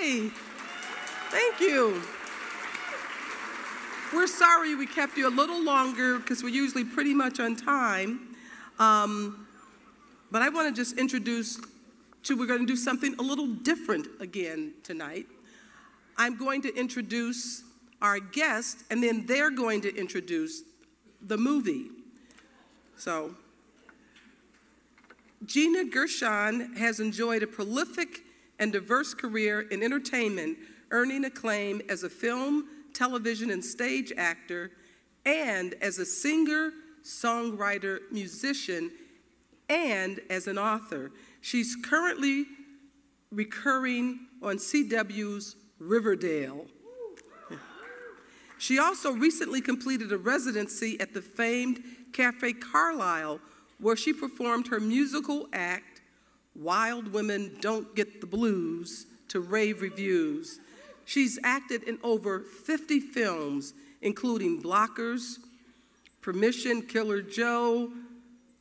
Hi. Thank you. We're sorry we kept you a little longer because we're usually pretty much on time. But I want to just introduce we're going to do something a little different again tonight. I'm going to introduce our guest, and then they're going to introduce the movie. So, Gina Gershon has enjoyed a prolific and diverse career in entertainment, earning acclaim as a film, television, and stage actor, and as a singer, songwriter, musician, and as an author. She's currently recurring on CW's Riverdale. She also recently completed a residency at the famed Cafe Carlisle, where she performed her musical act, Wild Women Don't Get the Blues, to rave reviews. She's acted in over 50 films, including Blockers, Permission, Killer Joe,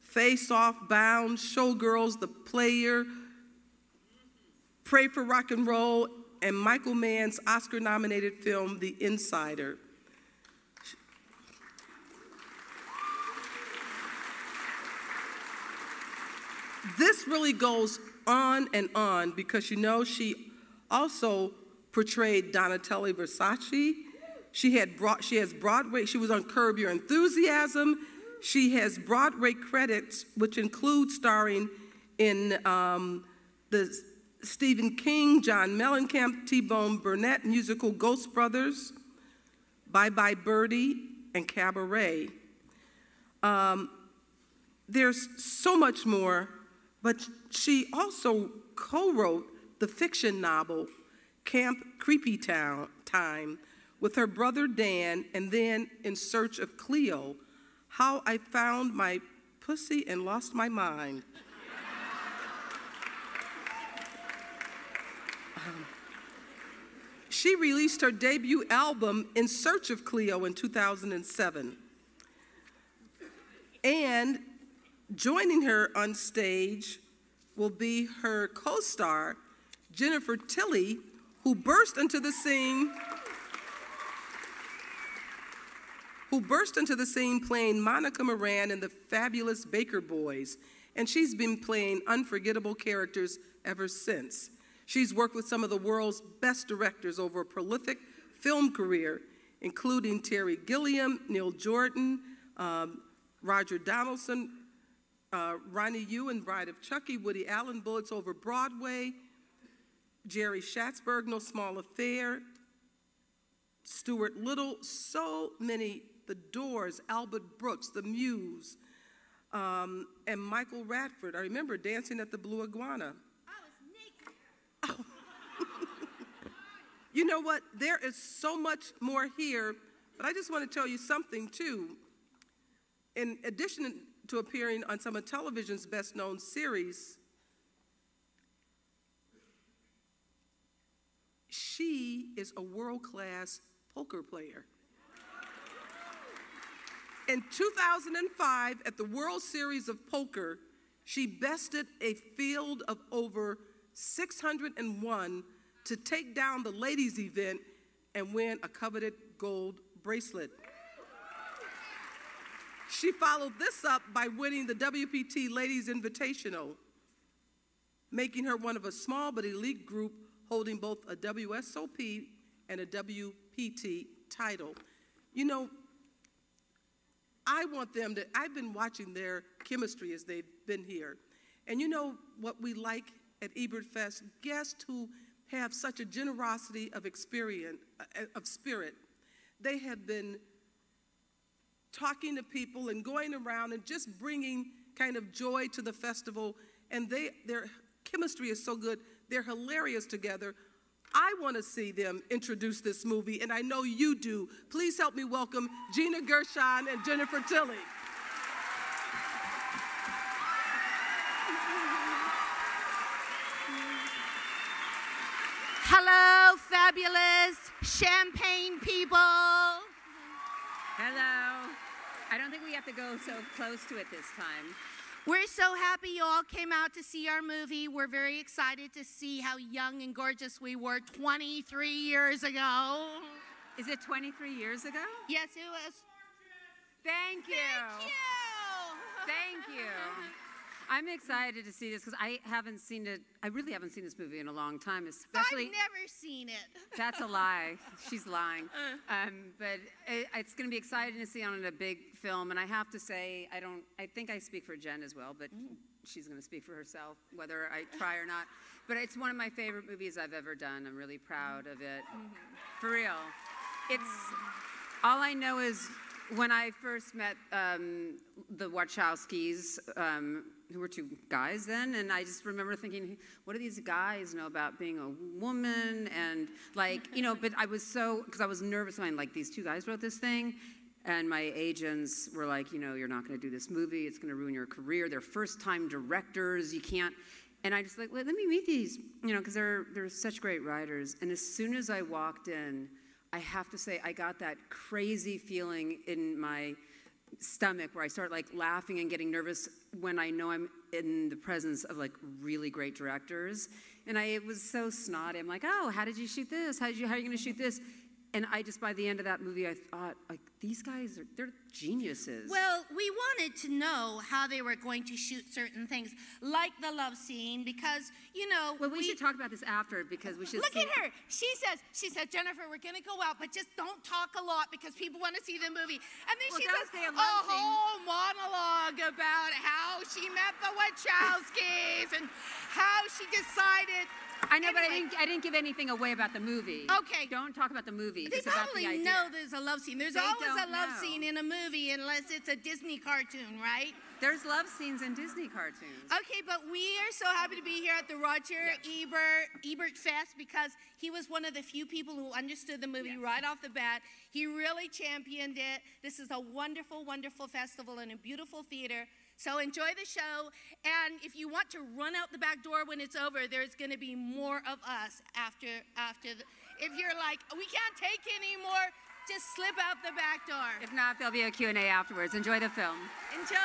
Face Off, Bound, Showgirls, The Player, Pray for Rock and Roll, and Michael Mann's Oscar-nominated film, The Insider. This really goes on and on because you know she also portrayed Donatella Versace. She has Broadway, she was on Curb Your Enthusiasm. She has Broadway credits, which include starring in the Stephen King, John Mellencamp, T-Bone Burnett musical Ghost Brothers, Bye Bye Birdie, and Cabaret. There's so much more, but she also co-wrote the fiction novel Camp Creepy Time with her brother Dan, and then In Search of Cleo, How I Found My Pussy and Lost My Mind. She released her debut album, In Search of Cleo, in 2007. And joining her on stage will be her co-star, Jennifer Tilly, who burst into the scene playing Monica Moran in the fabulous Baker Boys, and she's been playing unforgettable characters ever since. She's worked with some of the world's best directors over a prolific film career, including Terry Gilliam, Neil Jordan, Roger Donaldson, Ronnie Yu and Bride of Chucky, Woody Allen, Bullets Over Broadway, Jerry Schatzberg, No Small Affair, Stuart Little, so many, The Doors, Albert Brooks, The Muse, and Michael Radford. I remember Dancing at the Blue Iguana. I was naked. Oh. You know what? There is so much more here, but I just want to tell you something, too. In addition to appearing on some of television's best-known series, she is a world-class poker player. In 2005, at the World Series of Poker, she bested a field of over 601 to take down the ladies' event and win a coveted gold bracelet. She followed this up by winning the WPT Ladies Invitational, making her one of a small but elite group holding both a WSOP and a WPT title. You know, I want them to, I've been watching their chemistry as they've been here. And you know what we like at Ebertfest? Guests who have such a generosity of experience, of spirit. They have been talking to people and going around and just bringing kind of joy to the festival. And their chemistry is so good. They're hilarious together. I want to see them introduce this movie, and I know you do. Please help me welcome Gina Gershon and Jennifer Tilly. Hello, fabulous champagne people. Hello. I don't think we have to go so close to it this time. We're so happy you all came out to see our movie. We're very excited to see how young and gorgeous we were 23 years ago. Is it 23 years ago? Yes, it was. Thank you. Thank you. Thank you. I'm excited to see this because I really haven't seen this movie in a long time, especially. I've never seen it. That's a lie. She's lying. But it's going to be exciting to see on a big film. And I have to say, I think I speak for Jen as well, but she's going to speak for herself, whether I try or not. But it's one of my favorite movies I've ever done. I'm really proud of it. For real. All I know is when I first met the Wachowskis, who were two guys then, and I just remember thinking, what do these guys know about being a woman? And but I was because I was nervous. These two guys wrote this thing, and my agents were like, you're not going to do this movie. It's going to ruin your career. They're first-time directors. You can't. And I just let me meet these, because they're such great writers. And as soon as I walked in, I have to say, I got that crazy feeling in my stomach where I start laughing and getting nervous when I know I'm in the presence of really great directors. And it was so snotty. I'm like, oh, how did you shoot this? How are you going to shoot this? And by the end of that movie, I thought, these guys, they're geniuses. Well, we wanted to know how they were going to shoot certain things, like the love scene, because, Well, we should talk about this after, because we should Look at her. She said, Jennifer, we're going to go out, but just don't talk a lot because people want to see the movie. And then she says a whole monologue about how she met the Wachowskis and how she decided. I know, but I didn't give anything away about the movie. Okay. Don't talk about the movie. They probably know there's a love scene. There's always a love scene in a movie unless it's a Disney cartoon, right? There's love scenes in Disney cartoons. Okay, but we are so happy to be here at the Roger Ebertfest because he was one of the few people who understood the movie right off the bat. He really championed it. This is a wonderful, wonderful festival in a beautiful theater. So enjoy the show, and if you want to run out the back door when it's over, there's going to be more of us after if you're like, we can't take any more, just slip out the back door. If not, there'll be a Q&A afterwards. Enjoy the film. Enjoy.